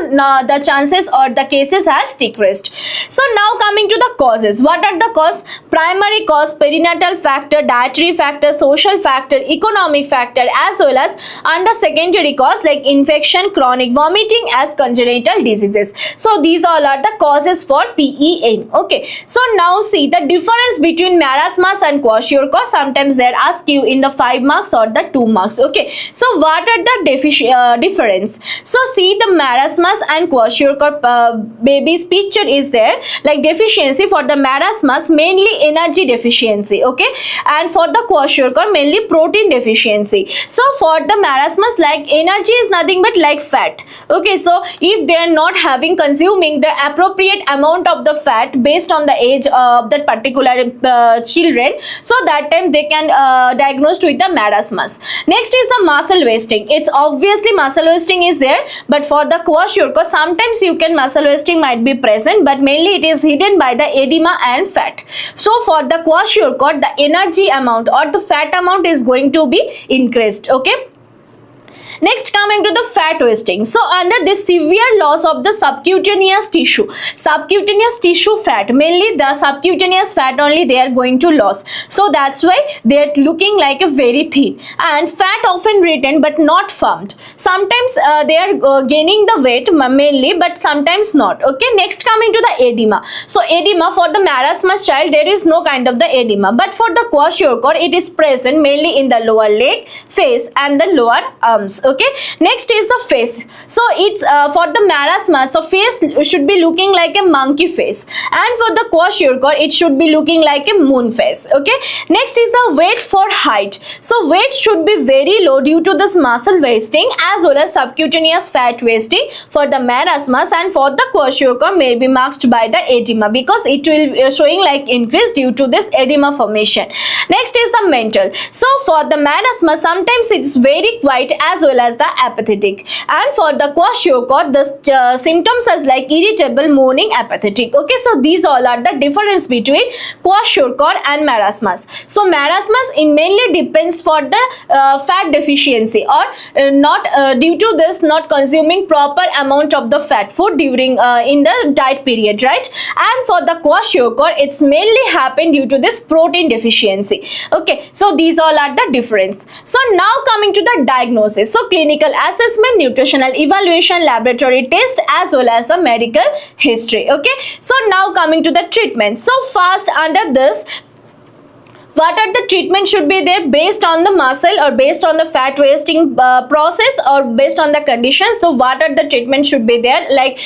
the chances or the cases has decreased. So now coming to the causes. What are the causes? Primary cause, perinatal factor, dietary factor, social factor, economic factor, as well as under secondary cause like infection, chronic vomiting as congenital diseases. So these all are the causes for PEM. Okay. So now see the difference between marasmus and kwashiorkor. Sometimes they ask you in the 5 marks or the 2 marks. Okay. So what are the difference? So see the marasmus and kwashiorkor baby's picture is there, like deficiency for the marasmus mainly energy deficiency. Okay. And for the kwashiorkor mainly protein deficiency. So for the marasmus, like energy is nothing but like fat. Okay. So if they are not having consuming the appropriate amount of the fat based on the age of that particular children, so that time they can diagnosed with the marasmus. Next is the muscle wasting. It's obviously muscle wasting is there, but for the kwashiorkor sometimes you can muscle wasting might be present, but mainly it is hidden by the edema and fat. So for the kwashiorkor, the energy amount or the fat amount is going to be increased. Okay. Next coming to the fat wasting. So under this severe loss of the subcutaneous tissue fat, mainly the subcutaneous fat only they are going to lose. So that's why they are looking like a very thin, and fat often retained but not formed. Sometimes they are gaining the weight mainly, but sometimes not. Okay. Next coming to the edema. So edema for the marasmus child there is no kind of the edema, but for the kwashiorkor it is present mainly in the lower leg, face and the lower arms. Okay. Next is the face. So it's for the marasmus, the face should be looking like a monkey face, and for the kwashiorkor it should be looking like a moon face. Okay. Next is the weight for height. So weight should be very low due to this muscle wasting as well as subcutaneous fat wasting for the marasmus, and for the kwashiorkor may be masked by the edema because it will be showing like increase due to this edema formation. Next is the mental. So for the marasmus sometimes it's very quiet as well as the apathetic. And for the kwashiorkor, the symptoms as like irritable, moaning, apathetic. Okay, so these all are the difference between kwashiorkor and marasmus. So marasmus in mainly depends for the fat deficiency or not due to this not consuming proper amount of the fat food during in the diet period, right? And for the kwashiorkor, it's mainly happen due to this protein deficiency. Okay, so these all are the difference. So now coming to the diagnosis. So clinical assessment, nutritional evaluation, laboratory test, as well as the medical history. Okay, so now coming to the treatment. So first under this, what are the treatment should be there based on the muscle or based on the fat wasting process or based on the conditions. So what are the treatment should be there, like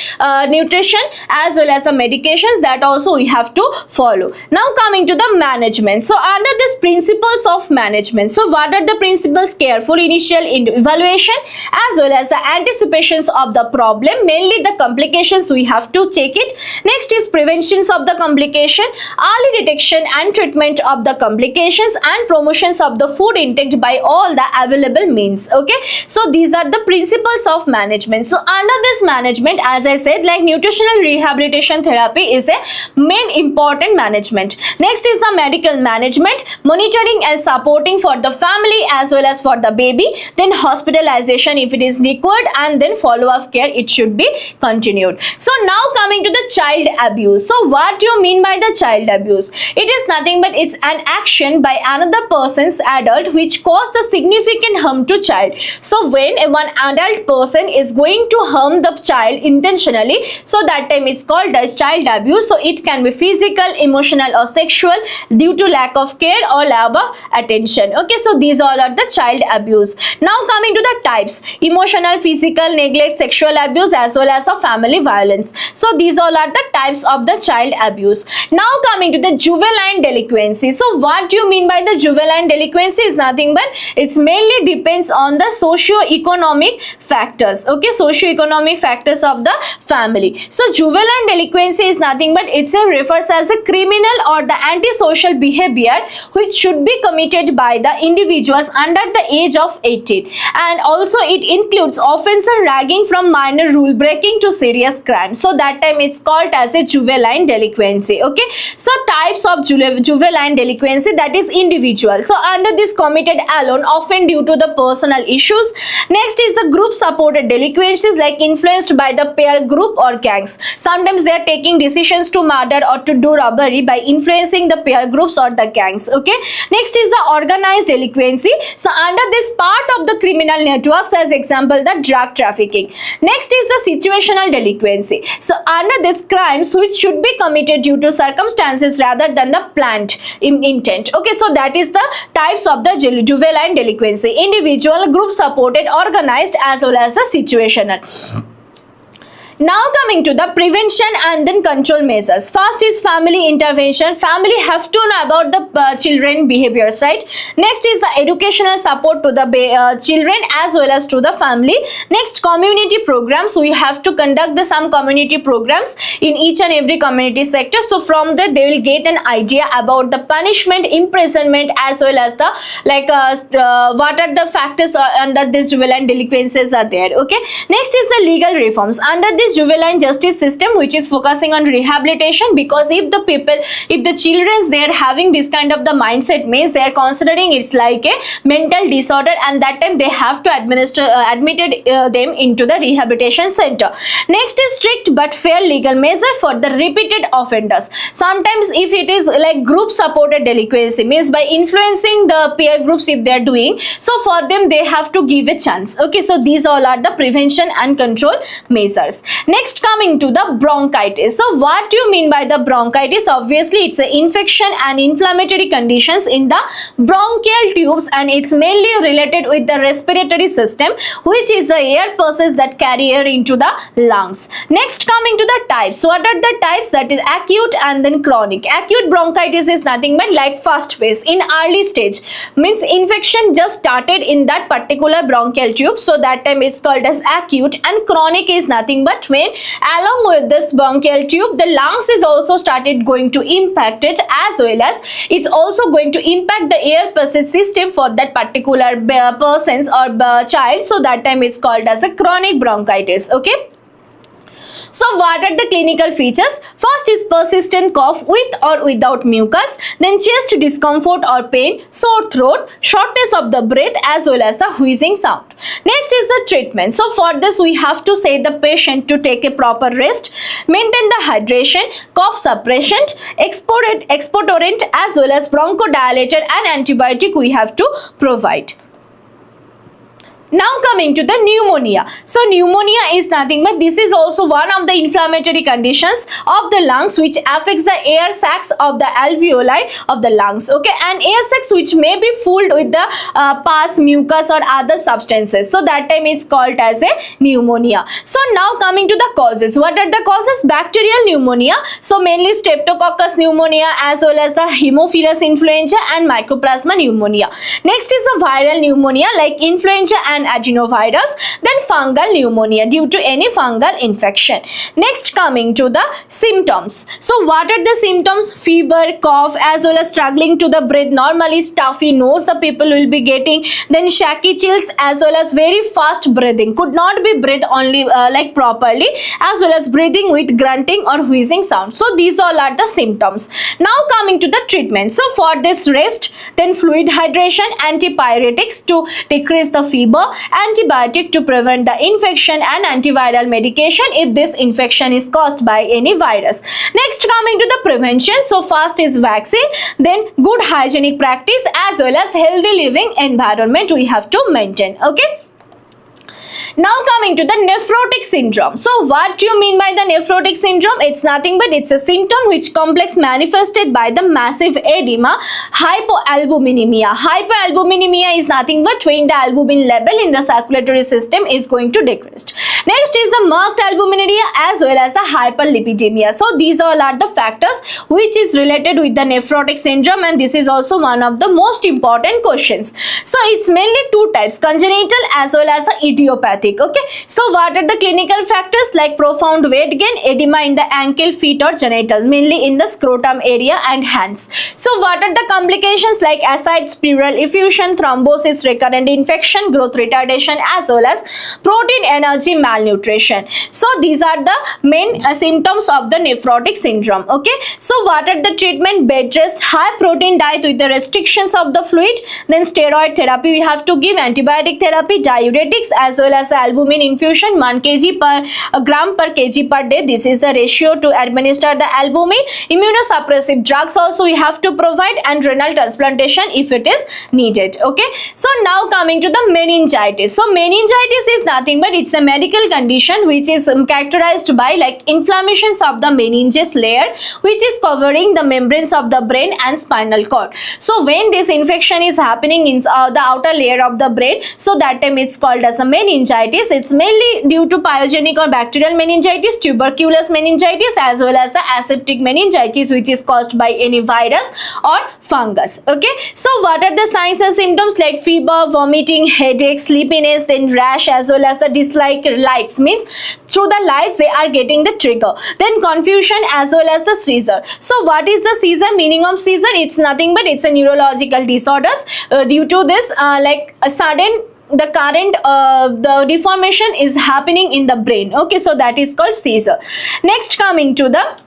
nutrition as well as the medications, that also we have to follow. Now coming to the management. So under this principles of management, so what are the principles? Careful initial evaluation as well as the anticipations of the problem, mainly the complications we have to check it. Next is preventions of the complication, early detection and treatment of the complications, and promotions of the food intake by all the available means. Okay, so these are the principles of management. So under this management, as I said, like nutritional rehabilitation therapy is a main important management. Next is the medical management, monitoring and supporting for the family as well as for the baby, then hospitalization if it is required, and then follow-up care, it should be continued. So now coming to the child abuse. So what do you mean by the child abuse? It is nothing but it's an action by another person's adult which cause the significant harm to child. So when one adult person is going to harm the child intentionally, so that time it's called as child abuse. So it can be physical, emotional or sexual due to lack of care or lack of attention. Okay, so these all are the child abuse. Now coming to the types: emotional, physical, neglect, sexual abuse as well as a family violence. So these all are the types of the child abuse. Now coming to the juvenile delinquency. So what do you mean by the juvenile delinquency? Is nothing but it's mainly depends on the socio-economic factors. Okay, socio-economic factors of the family. So juvenile delinquency is nothing but it's a refers as a criminal or the antisocial behavior which should be committed by the individuals under the age of 18, and also it includes offense and ragging from minor rule breaking to serious crime. So that time it's called as a juvenile delinquency. Okay, so types of juvenile delinquency, that is individual. So under this committed alone, often due to the personal issues. Next is the group supported delinquencies, like influenced by the peer group or gangs. Sometimes they are taking decisions to murder or to do robbery by influencing the peer groups or the gangs. Okay, next is the organized delinquency. So under this part of the criminal networks, as example the drug trafficking. Next is the situational delinquency. So under this, crimes which should be committed due to circumstances rather than the planned intent. Okay, so that is the types of the juvenile delinquency: individual, group supported, organized as well as the situational. Now coming to the prevention and then control measures. First is family intervention. Family have to know about the children behaviors, right? Next is the educational support to the children as well as to the family. Next, community programs. We have to conduct some community programs in each and every community sector. So from there they will get an idea about the punishment, imprisonment as well as the what are the factors under this juvenile delinquencies are there. Okay. Next is the legal reforms. Under this juvenile justice system which is focusing on rehabilitation, because if the children they are having this kind of the mindset, means they are considering it's like a mental disorder, and that time they have to admitted them into the rehabilitation center. Next is strict but fair legal measure for the repeated offenders. Sometimes if it is like group supported delinquency, means by influencing the peer groups if they are doing, so for them they have to give a chance. Okay, so these all are the prevention and control measures. Next, coming to the bronchitis. So what do you mean by the bronchitis? Obviously it's an infection and inflammatory conditions in the bronchial tubes, and it's mainly related with the respiratory system, which is the air process that carry air into the lungs. Next, coming to the types. What are the types? That is acute and then chronic. Acute bronchitis is nothing but like first phase in early stage, means infection just started in that particular bronchial tube, so that time it's called as acute, and chronic is nothing but that when along with this bronchial tube, the lungs is also started going to impact it, as well as it's also going to impact the air passage system for that particular person's or child. So that time it's called as a chronic bronchitis. Okay. So what are the clinical features? First is persistent cough with or without mucus, then chest discomfort or pain, sore throat, shortness of the breath, as well as the wheezing sound. Next is the treatment. So for this we have to say the patient to take a proper rest, maintain the hydration, cough suppression, expectorant, as well as bronchodilator and antibiotic we have to provide. Now coming to the pneumonia. So pneumonia is nothing but this is also one of the inflammatory conditions of the lungs which affects the air sacs of the alveoli of the lungs. Okay, and air sacs which may be filled with the pus, mucus or other substances. So that time it's called as a pneumonia. So now coming to the causes. What are the causes? Bacterial pneumonia. So mainly streptococcus pneumonia, as well as the Haemophilus influenza and mycoplasma pneumonia. Next is the viral pneumonia like influenza and adenovirus, then fungal pneumonia due to any fungal infection. Next coming to the symptoms. So what are the symptoms? Fever, cough, as well as struggling to the breathe normally, stuffy nose the people will be getting, then shaky chills, as well as very fast breathing, could not be breathe only like properly, as well as breathing with grunting or wheezing sound. So these all are the symptoms. Now coming to the treatment. So for this rest, then fluid hydration, antipyretics to decrease the fever, antibiotic to prevent the infection, and antiviral medication if this infection is caused by any virus. Next coming to the prevention. So first is vaccine, then good hygienic practice, as well as healthy living environment we have to maintain. Okay. Now coming to the nephrotic syndrome. So what do you mean by the nephrotic syndrome? It's nothing but it's a symptom which complex manifested by the massive edema, hypoalbuminemia. Hypoalbuminemia is nothing but when the albumin level in the circulatory system is going to decrease. Next is the marked albuminuria as well as the hyperlipidemia. So these all are the factors which is related with the nephrotic syndrome, and this is also one of the most important questions. So it's mainly two types, congenital as well as the idiopathic. Okay, so what are the clinical factors? Like profound weight gain, edema in the ankle, feet or genitals, mainly in the scrotum area and hands. So what are the complications? Like ascites, pleural effusion, thrombosis, recurrent infection, growth retardation, as well as protein energy malnutrition. So these are the main symptoms of the nephrotic syndrome. Okay, so what are the treatment? Bed rest, high protein diet with the restrictions of the fluid, then steroid therapy we have to give, antibiotic therapy, diuretics, as well as albumin infusion 1 kg per gram per kg per day. This is the ratio to administer the albumin. Immunosuppressive drugs also we have to provide, and renal transplantation if it is needed. Okay, so now coming to the meningitis. So meningitis is nothing but it's a medical condition which is characterized by like inflammations of the meninges layer which is covering the membranes of the brain and spinal cord. So when this infection is happening in the outer layer of the brain, so that time it's called as a meningitis. It's mainly due to pyogenic or bacterial meningitis, tuberculous meningitis, as well as the aseptic meningitis which is caused by any virus or fungus. Okay, so what are the signs and symptoms? Like fever, vomiting, headache, sleepiness, then rash, as well as the dislike lights, means through the lights they are getting the trigger, then confusion, as well as the seizure. So what is the seizure? Meaning of seizure, it's nothing but it's a neurological disorders due to this like a sudden the current the deformation is happening in the brain. Okay, so that is called seizure. Next coming to the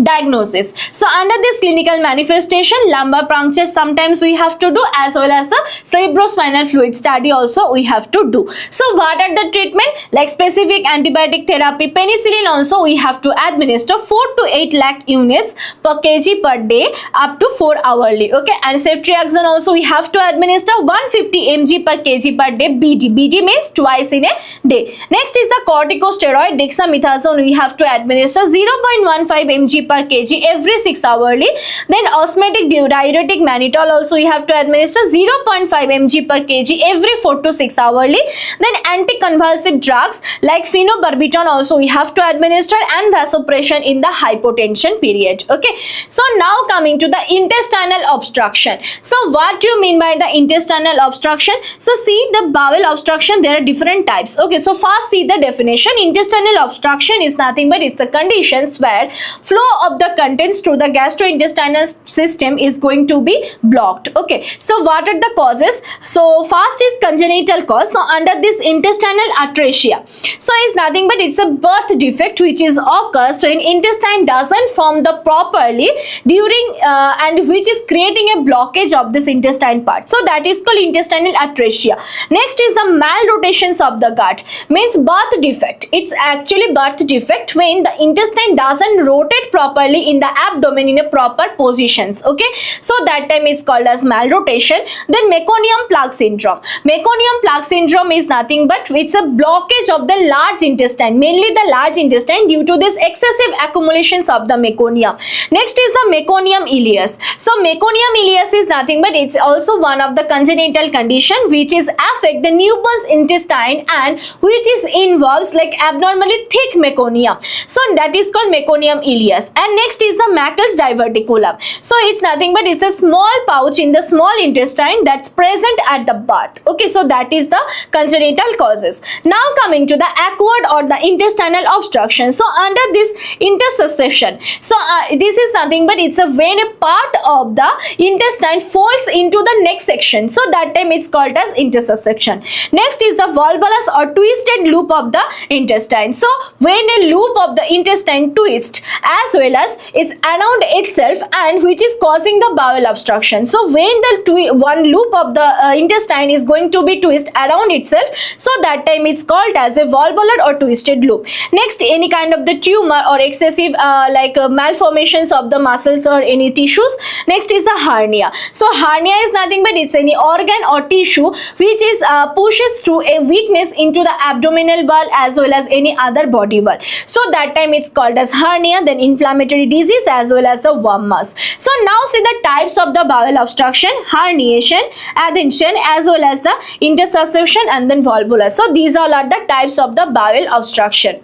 diagnosis. So under this clinical manifestation, lumbar puncture sometimes we have to do, as well as the cerebrospinal fluid study also we have to do. So what are the treatment? Like specific antibiotic therapy, penicillin also we have to administer 4 to 8 lakh units per kg per day up to 4 hourly. Okay, and ceftriaxone also we have to administer 150 mg per kg per day, BD means twice in a day. Next is the corticosteroid, dexamethasone we have to administer 0.15 mg per kg every 6 hourly. Then osmotic diuretic mannitol also you have to administer 0.5 mg per kg every 4 to 6 hourly. Then anticonvulsive drugs like phenobarbital also we have to administer, and vasopressin in the hypotension period. Okay, so now coming to the intestinal obstruction. So what do you mean by the intestinal obstruction? So see, the bowel obstruction, there are different types. Okay, so first see the definition. Intestinal obstruction is nothing but it's the conditions where flow of the contents through the gastrointestinal system is going to be blocked. Okay, so what are the causes? So first is congenital cause. So under this intestinal atresia, so it's nothing but it's a birth defect which is occurs when intestine doesn't form the properly during and which is creating a blockage of this intestine part. So that is called intestinal atresia. Next is the malrotations of the gut, means birth defect. It's actually birth defect when the intestine doesn't rotate properly in the abdomen in a proper positions. Okay, so that time it's called as malrotation. Then meconium plaque syndrome. Meconium plaque syndrome is nothing but it's a blockage of the large intestine, mainly the large intestine, due to this excessive accumulations of the meconium. Next is the meconium ileus. So meconium ileus is nothing but it's also one of the congenital condition which is affect the newborn's intestine and which is involves like abnormally thick meconium. So that is called meconium ileus. And next is the Meckel's diverticulum. So it's nothing but it's a small pouch in the small intestine that's present at the birth. Okay, so that is the congenital causes. Now coming to the acquired or the intestinal obstruction. So under this intersusception, so this is nothing but it's a when a part of the intestine folds into the next section. So that time it's called as intersusception. Next is the volvulus or twisted loop of the intestine. So when a loop of the intestine twists as well as it's around itself and which is causing the bowel obstruction. So when the one loop of the intestine is going to be twist around itself, so that time it's called as a volvular or twisted loop. Next, any kind of the tumor or excessive malformations of the muscles or any tissues. Next is the hernia. So hernia is nothing but it's any organ or tissue which is pushes through a weakness into the abdominal wall as well as any other body wall. So that time it's called as hernia. Then inflammatory disease as well as the worm mass. So now see the types of the bowel obstruction: herniation, adhesion as well as the intersusception and then volvulus. So these all are the types of the bowel obstruction.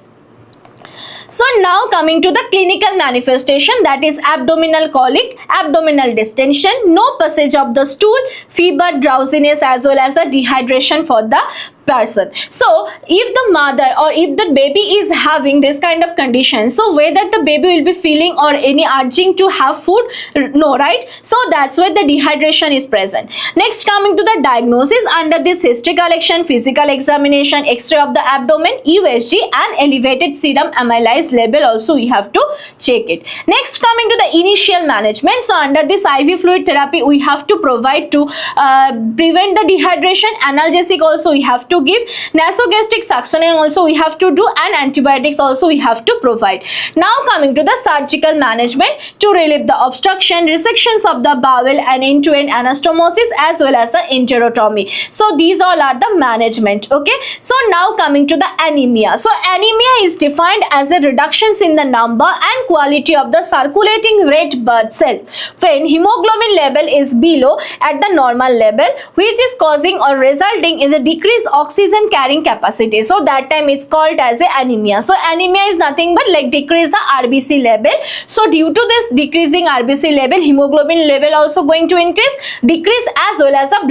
So now coming to the clinical manifestation, that is abdominal colic, abdominal distension, no passage of the stool, fever, drowsiness as well as the dehydration for the person. So if the mother or if the baby is having this kind of condition, so whether the baby will be feeling or any urging to have food, no, right? So that's why the dehydration is present. Next, coming to the diagnosis, under this history collection, physical examination, x-ray of the abdomen, USG and elevated serum amylase level also we have to check it. Next, coming to the initial management, so under this IV fluid therapy we have to provide to prevent the dehydration. Analgesic also we have to give, nasogastric suctioning also we have to do, and antibiotics also we have to provide. Now coming to the surgical management, to relieve the obstruction, resections of the bowel and end-to-end anastomosis as well as the enterotomy. So these all are the management. Okay, so now coming to the anemia. So anemia is defined as a reductions in the number and quality of the circulating red blood cell when hemoglobin level is below at the normal level, which is causing or resulting in a decreased oxygen carrying capacity. So that time it's called as a anemia. So anemia is nothing but like decrease the RBC level. So due to this decreasing RBC level, hemoglobin level also going to decrease as well as the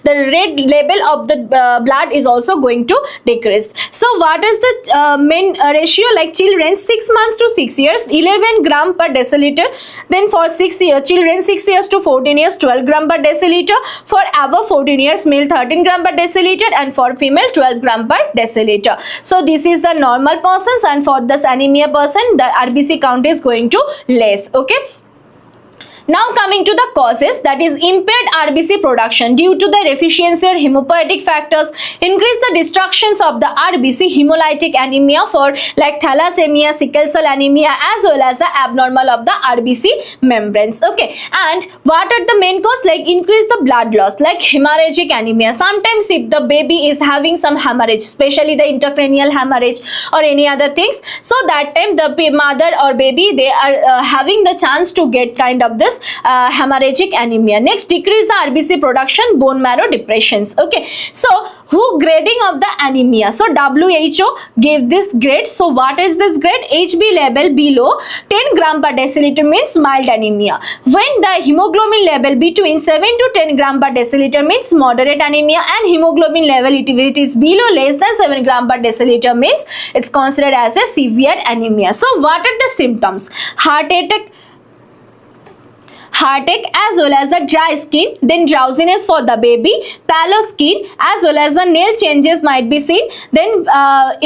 the red level of the blood is also going to decrease. So what is the main ratio? Like children 6 months to 6 years, 11 gram per deciliter. Then for 6 years, children 6 years to 14 years, 12 gram per deciliter. For above 14 years, male 13 gram per deciliter, and for female 12 gram per deciliter. So this is the normal persons, and for this anemia person the RBC count is going to less. Okay. Now coming to the causes, that is impaired RBC production due to the deficiency or hemopoietic factors, increase the destructions of the RBC, hemolytic anemia for like thalassemia, sickle cell anemia, as well as the abnormal of the RBC membranes. Okay, and what are the main cause? Like increase the blood loss, like hemorrhagic anemia. Sometimes if the baby is having some hemorrhage, especially the intracranial hemorrhage or any other things, so that time the mother or baby, they are having the chance to get kind of this hemorrhagic anemia. Next, decrease the RBC production, bone marrow depressions. Okay, so who grading of the anemia? So WHO gave this grade. So what is this grade? HB level below 10 gram per deciliter means mild anemia. When the hemoglobin level between 7 to 10 gram per deciliter means moderate anemia, and hemoglobin level if it is below less than 7 gram per deciliter means it's considered as a severe anemia. So what are the symptoms? Heartache as well as the dry skin, then drowsiness for the baby, pallor skin, as well as the nail changes might be seen, then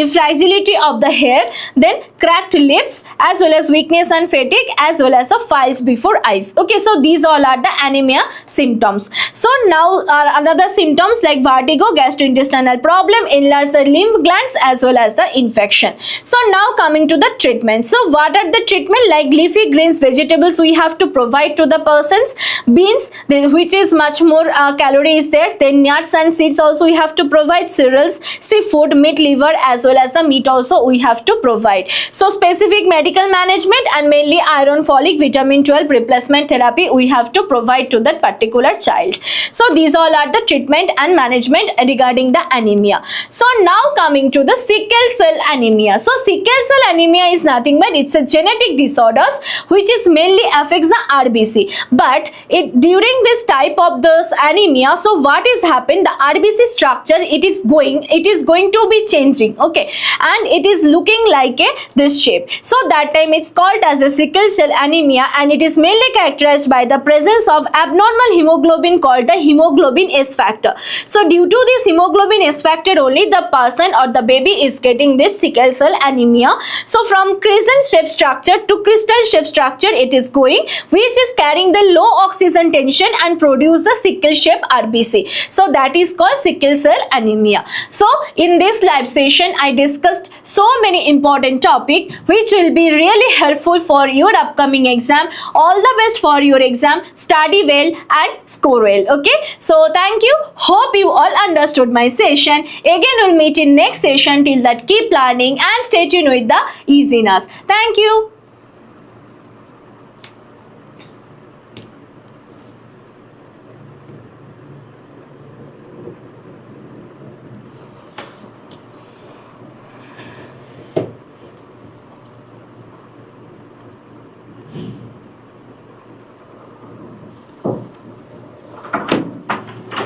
fragility of the hair, then cracked lips, as well as weakness and fatigue, as well as the files before eyes. Okay, so these all are the anemia symptoms. So now another symptoms like vertigo, gastrointestinal problem, enlarged the lymph glands, as well as the infection. So now coming to the treatment. So what are the treatment? Like leafy greens, vegetables we have to provide to the persons, beans, which is much more calorie is there, then nuts and seeds also we have to provide, cereals, seafood, meat, liver, as well as the meat also we have to provide. So specific medical management and mainly iron, folic, vitamin 12 replacement therapy we have to provide to that particular child. So these all are the treatment and management regarding the anemia. So now coming to the sickle cell anemia. So sickle cell anemia is nothing but it's a genetic disorders which is mainly affects the RBC. But during this type of this anemia, so what is happened, the RBC structure it is going to be changing. Okay, and it is looking like this shape. So that time it's called as a sickle cell anemia, and it is mainly characterized by the presence of abnormal hemoglobin called the hemoglobin S factor. So due to this hemoglobin S factor only the person or the baby is getting this sickle cell anemia. So from crescent shape structure to crystal shape structure it is going, which is carrying the low oxygen tension and produce the sickle shape RBC. So that is called sickle cell anemia. So in this live session I discussed so many important topic which will be really helpful for your upcoming exam. All the best for your exam. Study well and score well. Okay, so thank you. Hope you all understood my session. Again we'll meet in next session. Till that, keep learning and stay tuned with the easiness. Thank you.